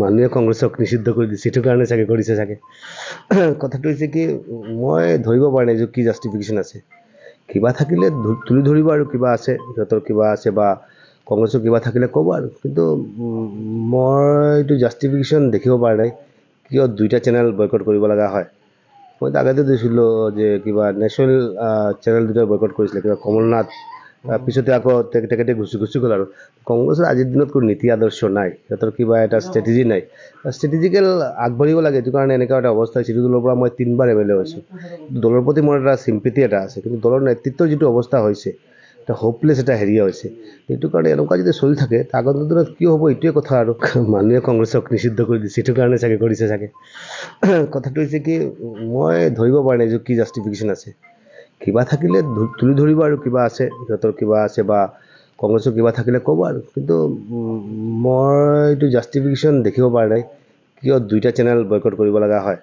মানুহে কংগ্ৰেছক নিষিদ্ধ কৰি দিছে, সেইটো কাৰণে চাগে কৰিছে চাগে। কথাটো হৈছে কি, মই ধৰিব পৰা নাই যে কি জাষ্টিফিকেশ্যন আছে। কিবা থাকিলে তুলি ধৰিব আৰু কিবা আছে, সিহঁতৰ কিবা আছে বা কংগ্ৰেছৰ কিবা থাকিলে ক'ব আৰু। কিন্তু মই এইটো জাষ্টিফিকেশ্যন দেখিব পৰা নাই, কিয় দুইটা চেনেল বয়কট কৰিব লগা হয়। মই আগতে দিছিলোঁ যে কিবা নেশ্যনেল চেনেল দুটা বয়কট কৰিছিলে, কিবা কমলনাথ, পিছতে আকৌ তেখেতে গুচি গ'ল আৰু। কংগ্ৰেছৰ আজিৰ দিনত কোনো নীতি আদৰ্শ নাই, সিহঁতৰ কিবা এটা ষ্ট্ৰেটেজি নাই। ষ্ট্ৰেটেজিকেল আগবাঢ়িব লাগে, এইটো কাৰণে এনেকুৱা এটা অৱস্থা হৈছে। যিটো দলৰ পৰা মই 3বাৰ MLA হৈছোঁ, দলৰ প্ৰতি মোৰ এটা চিম্পেথি এটা আছে, কিন্তু দলৰ নেতৃত্বৰ যিটো অৱস্থা হৈছে, এটা হোপলেছ এটা হেৰিয়া হৈছে। সেইটো কাৰণে এনেকুৱা যদি চলি থাকে, আগন্তুক দিনত কি হ'ব এইটোৱে কথা আৰু। মানুহে কংগ্ৰেছক নিষিদ্ধ কৰি দিছে, সেইটো কাৰণে চাগে কৰিছে চাগে। কথাটো হৈছে কি, মই ধৰিব পৰা নাই যে কি জাষ্টিফিকেশ্যন আছে। কিবা থাকিলে তুলি ধৰিব আৰু কিবা আছে, সিহঁতৰ কিবা আছে বা কংগ্ৰেছৰ কিবা থাকিলে ক'ব আৰু। কিন্তু মই এইটো জাষ্টিফিকেশ্যন দেখিব পৰা নাই, কিয় দুইটা চেনেল বয়কট কৰিব লগা হয়।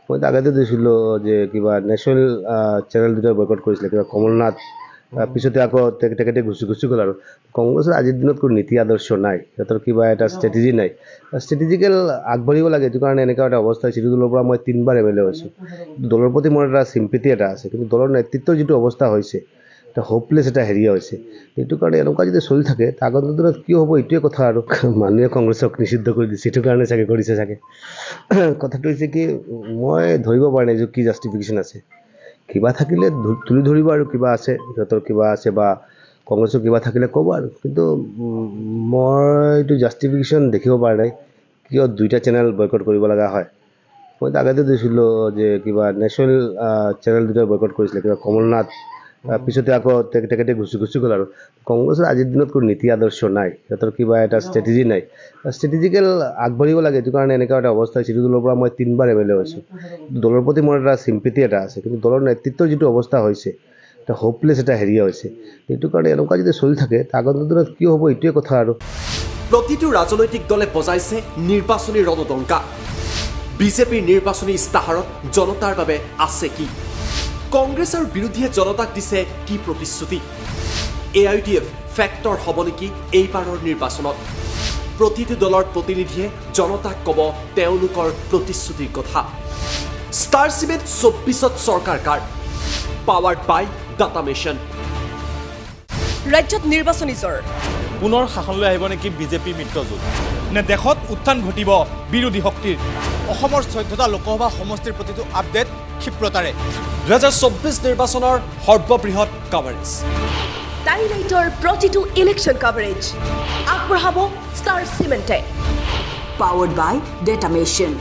মই আগতে দিছিলোঁ যে কিবা নেশ্যনেল চেনেল দুটা বয়কট কৰিছিলে, কিবা কমলনাথ, পিছতে আকৌ তেখেতে গুচি গ'ল আৰু। কংগ্ৰেছৰ আজিৰ দিনত কোনো নীতি আদৰ্শ নাই, সিহঁতৰ কিবা এটা ষ্ট্ৰেটেজি নাই। ষ্ট্ৰেটেজিকেল আগবাঢ়িব লাগে, এইটো কাৰণে এনেকুৱা এটা অৱস্থা হৈছে। যিটো দলৰ পৰা মই 3বাৰ MLA হৈছোঁ, দলৰ প্ৰতি মোৰ এটা চিম্পেথি এটা আছে, কিন্তু দলৰ নেতৃত্বৰ যিটো অৱস্থা হৈছে, এটা হোপলেছ এটা হেৰিয়া হৈছে। সেইটো কাৰণে এনেকুৱা যদি চলি থাকে, আগন্তুক দিনত কি হ'ব এইটোৱে কথা আৰু। মানুহে কংগ্ৰেছক নিষিদ্ধ কৰি দিছে, সেইটো কাৰণে চাগে কৰিছে চাগে। কথাটো হৈছে কি, মই ধৰিব পৰা নাই যে কি জাষ্টিফিকেশ্যন আছে। কিবা থাকিলে তুলি ধৰিব আৰু কিবা আছে, সিহঁতৰ কিবা আছে বা কংগ্ৰেছৰ কিবা থাকিলে ক'ব আৰু। কিন্তু মই এইটো জাষ্টিফিকেশ্যন দেখিব পৰা নাই, কিয় দুইটা চেনেল বয়কট কৰিব লগা হয়। মই আগতে দিছিলোঁ যে কিবা নেশ্যনেল চেনেল দুটা বয়কট কৰিছিলে, কিবা কমলনাথ, পিছতে আকৌ তেখেতে গুচি গ'ল আৰু। কংগ্ৰেছৰ আজিৰ দিনত কোনো নীতি আদৰ্শ নাই, সিহঁতৰ কিবা এটা ষ্ট্ৰেটেজি নাই। ষ্ট্ৰেটেজিকেল আগবাঢ়িব লাগে, এইটো কাৰণে এনেকুৱা এটা অৱস্থা হৈছে। যিটো দলৰ পৰা মই 3বাৰ MLA হৈছোঁ, দলৰ প্ৰতি মোৰ এটা চিম্পেথি এটা আছে, কিন্তু দলৰ নেতৃত্বৰ যিটো অৱস্থা হৈছে, এটা হোপলেছ এটা হেৰিয়া হৈছে। সেইটো কাৰণে এনেকুৱা যদি চলি থাকে, আগন্তুক দিনত কি হ'ব এইটোৱে কথা আৰু। প্ৰতিটো ৰাজনৈতিক দলে বজাইছে নিৰ্বাচনী ৰণদংকা। বিজেপিৰ নিৰ্বাচনী ইস্তাহাৰত জনতাৰ বাবে আছে কি? কংগ্ৰেছ আৰু বিৰোধীয়ে জনতাক দিছে কি প্ৰতিশ্ৰুতি? AIUDF ফেক্টৰ হ'ব নেকি এইবাৰৰ নিৰ্বাচনত? প্ৰতিটো দলৰ প্ৰতিনিধিয়ে জনতাক ক'ব তেওঁলোকৰ প্ৰতিশ্ৰুতিৰ কথা। ষ্টাৰ চিমেণ্ট 24ত চৰকাৰ কাৰ? পাৱাৰ্ড বাই ডাটা মিছন। ৰাজ্যত নিৰ্বাচনী জ্বৰ। পুনৰ শাসনলৈ আহিব নেকি বিজেপি মিত্ৰজোঁট? নে দেশত উত্থান ঘটিব বিৰোধী শক্তিৰ? অসমৰ 14টা লোকসভা সমষ্টিৰ প্ৰতিটো আপডেট ক্ষিপ্ৰতাৰে। 2024 নিৰ্বাচনৰ সৰ্ববৃহৎ কাভাৰেজ। টাইলাইটৰ প্ৰতিটো ইলেকশ্যন কাভাৰেজ আগবঢ়াব ষ্টাৰ চিমেণ্টে। পাৱাৰ্ড বাই ডেটা মেচিন।